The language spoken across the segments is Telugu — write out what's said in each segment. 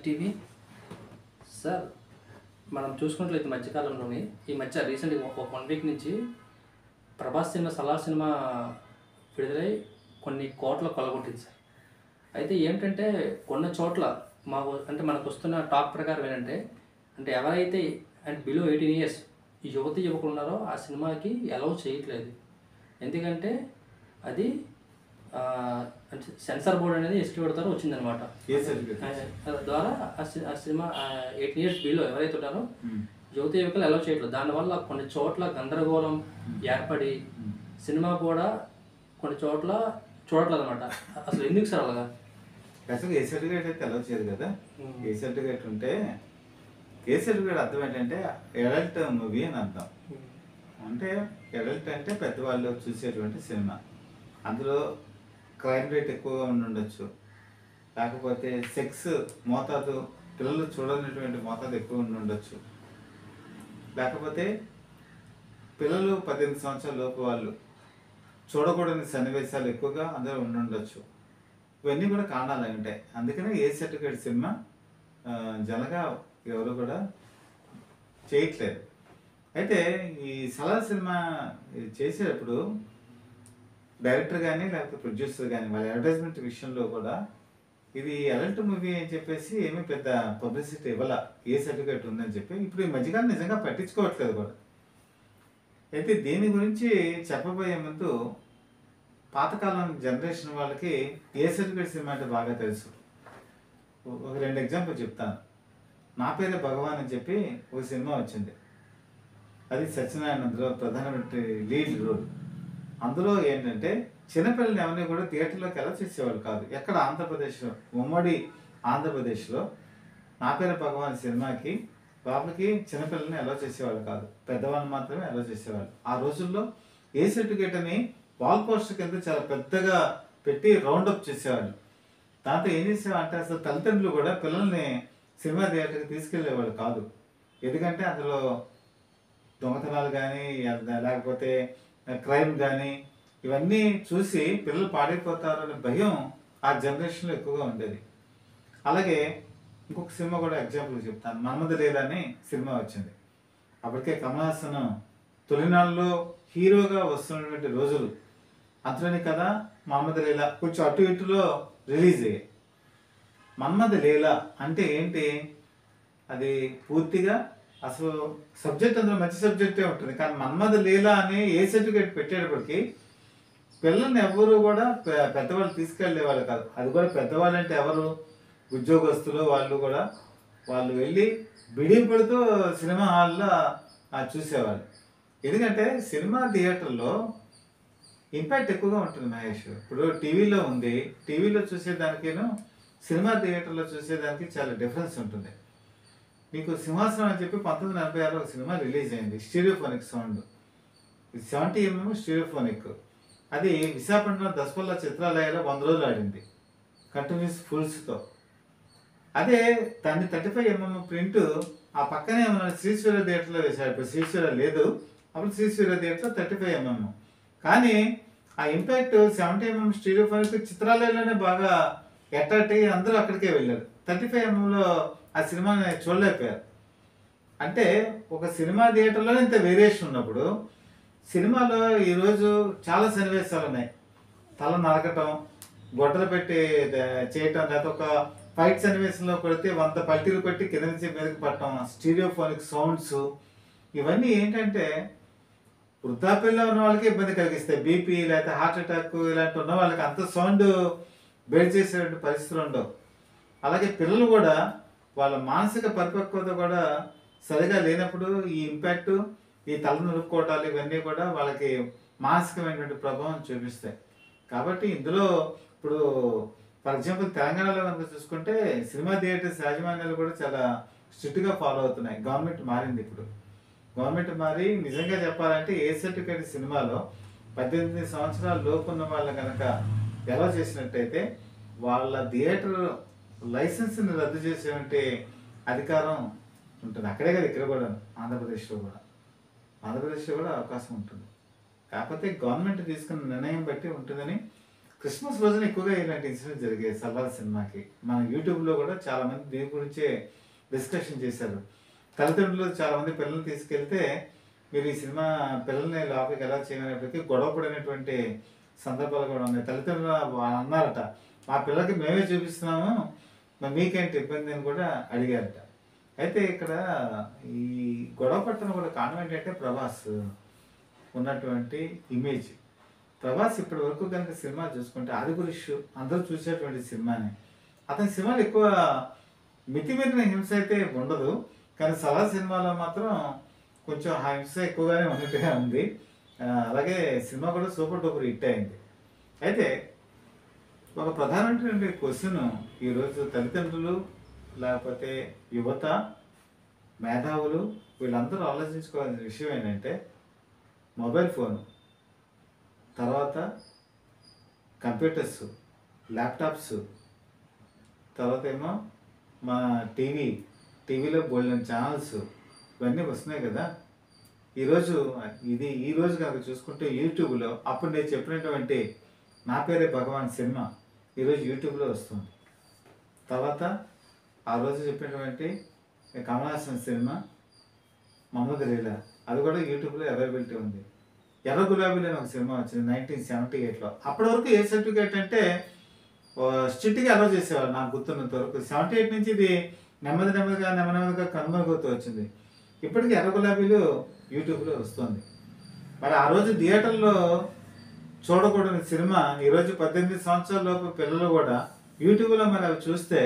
TV sir. మనం చూసుకున్నట్లయితే మధ్యకాలంలోని ఈ మధ్య రీసెంట్గా ఒక 1 వీక్ నుంచి ప్రభాస్ సినిమా సలార్ సినిమా విడుదలై కొన్ని కోట్ల కొల్లగొట్టింది సార్. అయితే ఏంటంటే కొన్ని చోట్ల మాకు అంటే మనకు వస్తున్న టాక్ ప్రకారం ఏంటంటే అంటే ఎవరైతే అంటే బిలో 18 years ఈ యువకులు ఉన్నారో ఆ సినిమాకి అలౌ చేయట్లేదు. ఎందుకంటే అది అంటే సెన్సార్ బోర్డ్ అనేది ఎస్టిమేట్ ద్వారా వచ్చిందనమాట. ద్వారా ఆ సినిమా 18 years బిలో ఎవరైతే ఉన్నారో యువకులు అలౌ చేయట్లేదు. దానివల్ల కొన్ని చోట్ల గందరగోళం ఏర్పడి సినిమా కూడా కొన్ని చోట్ల చూడట్లేదు అనమాట. అసలు ఎందుకు సార్ అలాగా? అసలు ఏ సర్టిఫికేట్ అయితే అలౌ చేయదు కదా. ఏ సర్టిఫికేట్ ఉంటే ఏ సర్టిఫికేట్ అర్థం ఏంటంటే అడల్ట్ మూవీ అని అర్థం. అంటే అడల్ట్ అంటే పెద్దవాళ్ళు చూసేటువంటి సినిమా. అందులో క్రైమ్ రేట్ ఎక్కువగా ఉండొచ్చు, లేకపోతే సెక్స్ మోతాదు పిల్లలు చూడనటువంటి మోతాదు ఎక్కువ ఉండొచ్చు, లేకపోతే పిల్లలు 18 సంవత్సరాల లోపు వాళ్ళు చూడకూడని సన్నివేశాలు ఎక్కువగా అందులో ఉండొచ్చు. ఇవన్నీ కూడా కారణాలు ఉంటాయి. అందుకనే ఏ సర్టిఫికేట్ సినిమా జనగా ఎవరు కూడా చేయట్లేదు. అయితే ఈ సలార్ సినిమా చేసేటప్పుడు డైరెక్టర్ కానీ లేకపోతే ప్రొడ్యూసర్ కానీ వాళ్ళ అడ్వర్టైజ్మెంట్ విషయంలో కూడా ఇది అడల్ట్ మూవీ అని చెప్పేసి ఏమీ పెద్ద పబ్లిసిటీ ఇవ్వాల. ఏ సర్టిఫికేట్ ఉందని చెప్పి ఇప్పుడు ఈ మధ్యకాలం నిజంగా పట్టించుకోవట్లేదు కూడా. అయితే దీని గురించి చెప్పబోయే ముందు పాతకాలం జనరేషన్ వాళ్ళకి ఏ సర్టిఫికేట్ సినిమా అంటే బాగా తెలుసు. ఒక 2 ఎగ్జాంపుల్ చెప్తాను. నా పేరే భగవాన్ అని చెప్పి ఒక సినిమా వచ్చింది. అది సత్యనారాయణ అందులో ప్రధానమంత్రి లీడ్ రోల్. అందులో ఏంటంటే చిన్నపిల్లల్ని ఎవరిని కూడా థియేటర్లోకి ఎలా చేసేవాళ్ళు కాదు. ఎక్కడ ఆంధ్రప్రదేశ్లో, ఉమ్మడి ఆంధ్రప్రదేశ్లో నా పేరు భగవాన్ సినిమాకి బాబుకి చిన్నపిల్లల్ని ఎలా చేసేవాళ్ళు కాదు, పెద్దవాళ్ళని మాత్రమే ఎలా చేసేవాళ్ళు. ఆ రోజుల్లో ఏ సర్టిఫికేట్ అని వాల్ పోస్టర్ కింద చాలా పెద్దగా పెట్టి రౌండప్ చేసేవాళ్ళు. దాంతో ఏం చేసేవాళ్ళంటే అసలు తల్లిదండ్రులు కూడా పిల్లల్ని సినిమా థియేటర్కి తీసుకెళ్లేవాళ్ళు కాదు. ఎందుకంటే అందులో దొంగతనాలు కానీ లేకపోతే క్రైమ్ కానీ ఇవన్నీ చూసి పిల్లలు పాడైపోతారు అనే భయం ఆ జనరేషన్లో ఎక్కువగా ఉండేది. అలాగే ఇంకొక సినిమా కూడా ఎగ్జాంపుల్ చెప్తాను. మన్మథ లీల అని సినిమా వచ్చింది. అప్పటికే కమల్ హాసన్ తొలినాళ్ళలో హీరోగా వస్తున్నటువంటి రోజులు. అందులోని కదా మన్మథ లీల కొంచెం అటు ఇటులో రిలీజ్ అయ్యాయి. మన్మథ లీల అంటే ఏంటి? అది పూర్తిగా అసలు సబ్జెక్ట్ అందులో మంచి సబ్జెక్టే ఉంటుంది. కానీ మన్మథ లీల అని ఏ సర్టిఫికేట్ పెట్టేటప్పటికి పిల్లల్ని ఎవరు కూడా పెద్దవాళ్ళు తీసుకెళ్ళేవాళ్ళు కాదు. అది కూడా పెద్దవాళ్ళు అంటే ఎవరు? ఉద్యోగస్తులు. వాళ్ళు వెళ్ళి బిడియం పడుతూ సినిమా హాల్లో చూసేవాళ్ళు. ఎందుకంటే సినిమా థియేటర్లో ఇంపాక్ట్ ఎక్కువగా ఉంటుంది మహేష్. ఇప్పుడు టీవీలో ఉంది, టీవీలో చూసేదానికేను సినిమా థియేటర్లో చూసేదానికి చాలా డిఫరెన్స్ ఉంటుంది. మీకు సింహాసనం అని చెప్పి 1946 ఒక సినిమా రిలీజ్ అయింది. Stereophonic sound, 70mm stereophonic. అది విశాఖపట్నం దసపల్ల చిత్రాలయాలో 100 రోజులు ఆడింది కంటిన్యూస్ ఫుల్స్తో. అదే దాన్ని 35mm ప్రింట్ ఆ పక్కనే ఉన్న శ్రీశ్వర థియేటర్లో వేశారు. ఇప్పుడు శ్రీశ్వర లేదు, అప్పుడు శ్రీశ్వర థియేటర్లో 35mm. కానీ ఆ ఇంపాక్ట్ 70mm స్టీరియోఫోనిక్ చిత్రాలయంలోనే బాగా అట్రాక్ట్ అయ్యి అందరూ అక్కడికే వెళ్ళారు. 35mmలో ఆ సినిమాని చూడలేకపోయారు. అంటే ఒక సినిమా థియేటర్లో ఇంత వేరియేషన్ ఉన్నప్పుడు సినిమాలో ఈరోజు చాలా సన్నివేశాలు ఉన్నాయి. తల నరకటం, గొడ్డలు పెట్టి చేయటం, లేకపోతే ఒక ఫైట్ సన్నివేశంలో కొడితే 100 పల్టీలు కొట్టి కింద నుంచి మీదకి పట్టడం, స్టీరియోఫోనిక్ సౌండ్స్. ఇవన్నీ ఏంటంటే వృద్ధాప్యంలో ఉన్న వాళ్ళకి ఇబ్బంది కలిగిస్తాయి. బీపీ లేకపోతే హార్ట్ అటాక్ ఇలాంటి ఉన్న వాళ్ళకి అంత సౌండ్ బేర్ చేసేటువంటి పరిస్థితులు ఉండవు. అలాగే పిల్లలు కూడా వాళ్ళ మానసిక పరిపక్వత కూడా సరిగా లేనప్పుడు ఈ ఇంపాక్ట్, ఈ తల నరుక్కోవటాలు ఇవన్నీ కూడా వాళ్ళకి మానసికమైనటువంటి ప్రభావం చూపిస్తాయి. కాబట్టి ఇందులో ఇప్పుడు ఫర్ ఎగ్జాంపుల్ తెలంగాణలో కనుక చూసుకుంటే సినిమా థియేటర్స్ యాజమాన్యాలు కూడా చాలా స్ట్రిక్ట్గా ఫాలో అవుతున్నాయి. గవర్నమెంట్ మారింది. ఇప్పుడు గవర్నమెంట్ మారి నిజంగా చెప్పాలంటే ఏ సర్టిఫికేట్ సినిమాలో 18 సంవత్సరాల లోపు ఉన్న వాళ్ళు కనుక ఎలా చేసినట్టయితే వాళ్ళ థియేటర్ లైసెన్స్ని రద్దు చేసేటువంటి అధికారం ఉంటుంది. అక్కడే కదా, ఇక్కడ కూడా ఆంధ్రప్రదేశ్లో కూడా అవకాశం ఉంటుంది. కాకపోతే గవర్నమెంట్ తీసుకున్న నిర్ణయం బట్టి ఉంటుందని క్రిస్మస్ రోజున ఎక్కువగా ఇలాంటి ఇన్సిడెంట్ జరిగాయి సల్లార్ సినిమాకి. మన యూట్యూబ్లో కూడా చాలామంది దీని గురించే డిస్కషన్ చేశారు. తల్లిదండ్రులు చాలామంది పిల్లల్ని తీసుకెళ్తే మీరు ఈ సినిమా పిల్లల్ని లోపలికి ఎలా చేయనప్పటికీ గొడవ పడినటువంటి సందర్భాలు కూడా ఉన్నాయి. తల్లిదండ్రులు అన్నారట, మా పిల్లలకి మేమే చూపిస్తున్నాము, మరి మీకేంటి ఇబ్బంది అని కూడా అడిగారట. అయితే ఇక్కడ ఈ గొడవ పట్టడం కూడా కారణం ఏంటంటే ప్రభాస్ ఉన్నటువంటి ఇమేజ్. ప్రభాస్ ఇప్పటి వరకు కనుక సినిమా చూసుకుంటే ఆదిపురుష్ అందరూ చూసేటువంటి సినిమానే. అతని సినిమాలు ఎక్కువ మితిమీరిన హింస అయితే ఉండదు, కానీ సలార్ సినిమాలో మాత్రం కొంచెం ఆ హింస ఎక్కువగానే ఉన్నట్టుగా ఉంది. అలాగే సినిమా కూడా సూపర్ డూపర్ హిట్ అయింది. అయితే ఒక ప్రధానమైనటువంటి క్వశ్చన్ ఈరోజు తల్లిదండ్రులు లేకపోతే యువత మేధావులు వీళ్ళందరూ ఆలోచించుకోవాల్సిన విషయం ఏంటంటే మొబైల్ ఫోను, తర్వాత కంప్యూటర్స్, ల్యాప్టాప్స్, తర్వాత ఏమో మా టీవీలో బోల్డెన్ ఛానల్స్ ఇవన్నీ వస్తున్నాయి కదా. ఈరోజు కనుక చూసుకుంటే యూట్యూబ్లో అప్పుడు నేను చెప్పినటువంటి నా పేరే భగవాన్ సినిమా ఈరోజు యూట్యూబ్లో వస్తుంది. తర్వాత ఆ రోజు చెప్పినటువంటి కమల్ హాసన్ సినిమా మహమ్మద్ లీలా అది కూడా యూట్యూబ్లో అవైలబిలిటీ ఉంది. ఎర్ర గులాబీలో ఒక సినిమా వచ్చింది 1978లో. అప్పటి వరకు ఏ సర్టిఫికేట్ అంటే స్ట్రిక్ట్గా అలౌ చేసేవాళ్ళు నాకు గుర్తున్నంత వరకు. 78 నుంచి ఇది నెమ్మదిగా కనుమరుగవుతూ వచ్చింది. ఇప్పటికీ ఎర్ర గులాబీలు యూట్యూబ్లో వస్తుంది. మరి ఆ రోజు థియేటర్లో చూడకూడని సినిమా ఈరోజు 18 సంవత్సరాల లోపు పిల్లలు కూడా యూట్యూబ్లో మరి అవి చూస్తే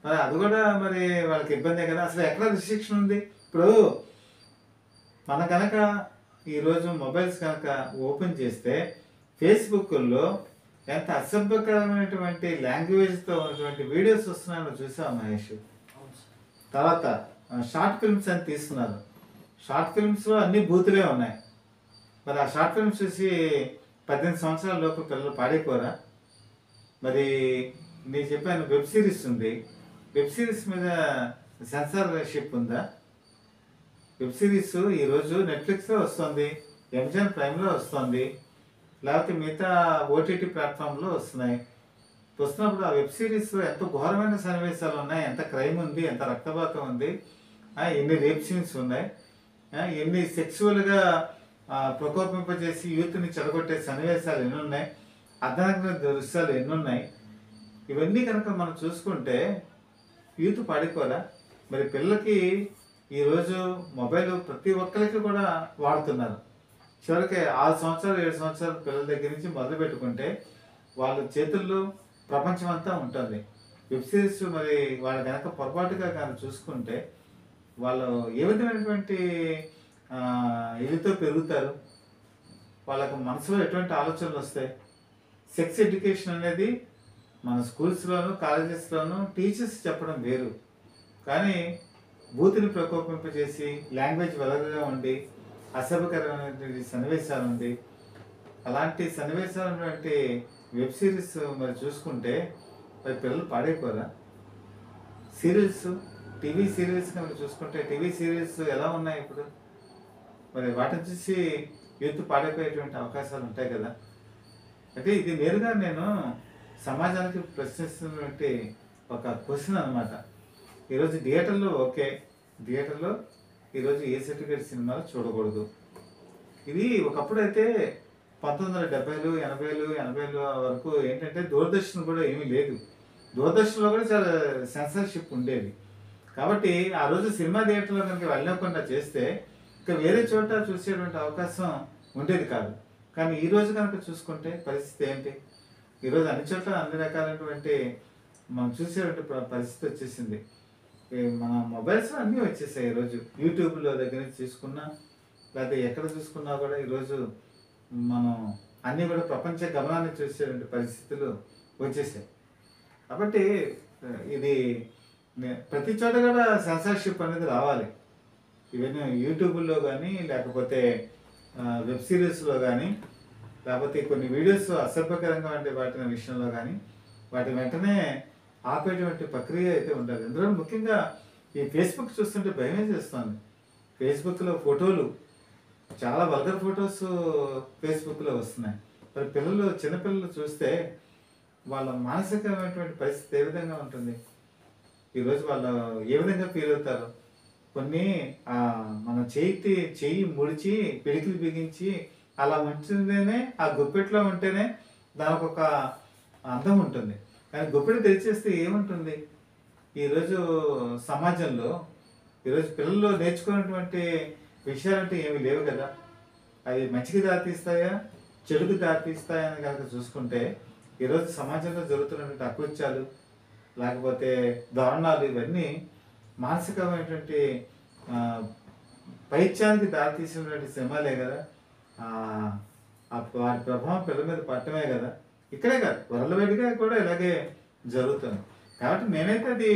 మరి అది కూడా మరి వాళ్ళకి ఇబ్బందే కదా. అసలు ఎక్కడ రిస్ట్రిక్షన్ ఉంది? ఇప్పుడు మన కనుక ఈరోజు మొబైల్స్ కనుక ఓపెన్ చేస్తే ఫేస్బుక్లో ఎంత అసభ్యకరమైనటువంటి లాంగ్వేజ్తో ఉన్నటువంటి వీడియోస్ వస్తున్నాయో చూసావు మహేష్. తర్వాత షార్ట్ ఫిల్మ్స్ అని తీస్తున్నారు. షార్ట్ ఫిల్మ్స్లో అన్ని బూతులే ఉన్నాయి. మరి ఆ షార్ట్ ఫిల్మ్స్ చూసి 18 సంవత్సరాల లోపు పిల్లలు పాడైపోరా? మరి నేను చెప్పాను వెబ్ సిరీస్ ఉంది, వెబ్ సిరీస్ మీద సెన్సార్షిప్ ఉందా? వెబ్ సిరీస్ ఈరోజు నెట్ఫ్లిక్స్లో వస్తుంది, అమెజాన్ ప్రైమ్లో వస్తుంది, లేకపోతే మిగతా ఓటీటీ ప్లాట్ఫామ్లో వస్తున్నాయి. వస్తున్నప్పుడు ఆ వెబ్ సిరీస్లో ఎంత ఘోరమైన సన్నివేశాలు ఉన్నాయి, ఎంత క్రైమ్ ఉంది, ఎంత రక్తపాతం ఉంది, ఎన్ని రేప్ సీన్స్ ఉన్నాయి, ఎన్ని సెక్సువల్గా ప్రకోపింపజేసి యూత్ని చెడగొట్టే సన్నివేశాలు ఎన్ని ఉన్నాయి, అర్ధనగ్న దృశ్యాలు ఎన్ని ఉన్నాయి. ఇవన్నీ కనుక మనం చూసుకుంటే యూత్ పాడుకోరా? మరి పిల్లలకి ఈరోజు మొబైల్ ప్రతి ఒక్కరికి కూడా వాడుతున్నారు. చివరికి 6 సంవత్సరాలు 7 సంవత్సరాల పిల్లల దగ్గర నుంచి మొదలు పెట్టుకుంటే వాళ్ళ చేతుల్లో ప్రపంచం అంతా ఉంటుంది. వెబ్ సిరీస్ మరి వాళ్ళు కనుక పొరపాటుగా కనుక చూసుకుంటే వాళ్ళు ఏ విధమైనటువంటి ఇదితో పెరుగుతారు, వాళ్ళకు మనసులో ఎటువంటి ఆలోచనలు వస్తాయి? సెక్స్ ఎడ్యుకేషన్ అనేది మన స్కూల్స్లోను కాలేజెస్లోను టీచర్స్ చెప్పడం వేరు, కానీ బూతుని ప్రకోపింపజేసి లాంగ్వేజ్ వెలగగా ఉండి అసభ్యకరమైనటువంటి సన్నివేశాలు ఉంది. అలాంటి సన్నివేశాలు వెబ్ సిరీస్ మరి చూసుకుంటే మరి పిల్లలు పాడైపోరా? సీరియల్స్, టీవీ సీరియల్స్ కనుక చూసుకుంటే టీవీ సీరియల్స్ ఎలా ఉన్నాయి ఇప్పుడు? మరి వాటిని చూసి యూత్ పాడైపోయేటువంటి అవకాశాలు ఉంటాయి కదా. అంటే ఇది నేరుగా నేను సమాజానికి ప్రశ్నిస్తున్నటువంటి ఒక క్వశ్చన్ అనమాట. ఈరోజు థియేటర్లో ఓకే, థియేటర్లో ఈరోజు ఏ సర్టిఫికేట్ సినిమాలు చూడకూడదు. ఇది ఒకప్పుడు అయితే 1970లు 80లు వరకు ఏంటంటే దూరదర్శన్ కూడా ఏమీ లేదు. దూరదర్శన్లో కూడా చాలా సెన్సార్షిప్ ఉండేది. కాబట్టి ఆ రోజు సినిమా థియేటర్లో కనుక వెళ్ళకుండా చేస్తే ఇంకా వేరే చోట చూసేటువంటి అవకాశం ఉండేది కాదు. కానీ ఈరోజు కనుక చూసుకుంటే పరిస్థితి ఏంటి? ఈరోజు అన్ని చోట్ల అన్ని రకాలైనటువంటి మనం చూసేటువంటి పరిస్థితి వచ్చేసింది. మన మొబైల్స్లో అన్నీ వచ్చేసాయి. ఈరోజు యూట్యూబ్లో దగ్గర నుంచి చూసుకున్నా లేకపోతే ఎక్కడ చూసుకున్నా కూడా ఈరోజు మనం అన్నీ కూడా ప్రపంచ గమనాన్ని చూసేటువంటి పరిస్థితులు వచ్చేసాయి. కాబట్టి ఇది ప్రతి చోట కూడా సెన్సార్షిప్ అనేది రావాలి. ఇవన్నీ యూట్యూబ్లో కానీ లేకపోతే వెబ్ సిరీస్లో కానీ లేకపోతే కొన్ని వీడియోస్ అసభ్యకరంగా ఉండే వాటి విషయంలో కానీ వాటి వెంటనే ఆపేటువంటి ప్రక్రియ అయితే ఉండాలి. అందులో ముఖ్యంగా ఈ ఫేస్బుక్ చూస్తుంటే భయమే చేస్తుంది. ఫేస్బుక్లో ఫోటోలు చాలా వల్గర్ ఫొటోస్ ఫేస్బుక్లో వస్తున్నాయి. మరి పిల్లలు చిన్నపిల్లలు చూస్తే వాళ్ళ మానసికమైనటువంటి పరిస్థితి ఏ విధంగా ఉంటుంది, ఈరోజు వాళ్ళు ఏ విధంగా ఫీల్ అవుతారు. కొన్ని మన చెయ్యి ముడిచి పిడికిలు బిగించి అలా ఉంటుంటేనే, ఆ గుప్పెట్లో ఉంటేనే దానికి ఒక అందం ఉంటుంది. కానీ గుప్పెడు తెరిచేస్తే ఏముంటుంది. ఈరోజు సమాజంలో ఈరోజు పిల్లలు నేర్చుకున్నటువంటి విషయాలంటే ఏమి లేవు కదా. అవి మంచికి దారితీస్తాయా, చెడుకు దారితీస్తాయా అని కనుక చూసుకుంటే ఈరోజు సమాజంలో జరుగుతున్నటువంటి అకృత్యాలు, లేకపోతే దారుణాలు, ఇవన్నీ మానసికమైనటువంటి పైత్యానికి దారితీసినటువంటి సినిమాలే కదా. వాటి ప్రభావం పిల్లల మీద పడటమే కదా. ఇక్కడే కాదు, వరల్డ్‌వైడ్‌గా కూడా ఇలాగే జరుగుతుంది. కాబట్టి నేనైతే అది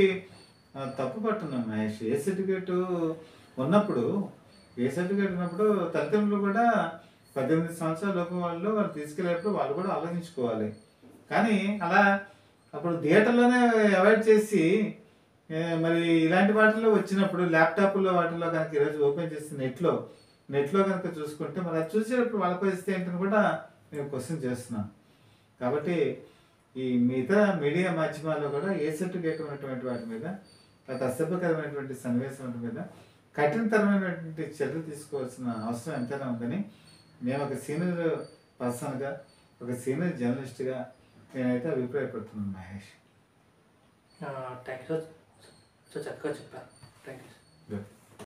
తప్పు పట్టున్నాను మహేష్. ఏ సర్టిఫికేట్ ఉన్నప్పుడు తల్లిదండ్రులు కూడా 18 సంవత్సరాల లోపు వాళ్ళు తీసుకెళ్ళేటప్పుడు వాళ్ళు కూడా ఆలోచించుకోవాలి. కానీ అలా అప్పుడు థియేటర్లోనే అవాయిడ్ చేసి మరి ఇలాంటి వాటిల్లో వచ్చినప్పుడు ల్యాప్టాప్లో వాటిల్లో కనుక ఈరోజు ఓపెన్ చేసి నెట్లో కనుక చూసుకుంటే మరి అది చూసేటప్పుడు వాళ్ళ పరిస్థితి ఏంటని కూడా నేను క్వశ్చన్ చేస్తున్నాను. కాబట్టి ఈ మిగతా మీడియా మాధ్యమాల్లో కూడా ఏ సర్టిఫికేట్ ఉన్నటువంటి వాటి మీద, లేకపోతే అసభ్యకరమైనటువంటి సన్నివేశం మీద కఠినతరమైనటువంటి చర్యలు తీసుకోవాల్సిన అవసరం ఎంతైనా ఉందని నేను ఒక సీనియర్ పర్సన్గా, ఒక సీనియర్ జర్నలిస్ట్గా నేనైతే అభిప్రాయపడుతున్నాను మహేష్. థ్యాంక్ యూ సార్, చక్కగా చెప్పారు. Thank you.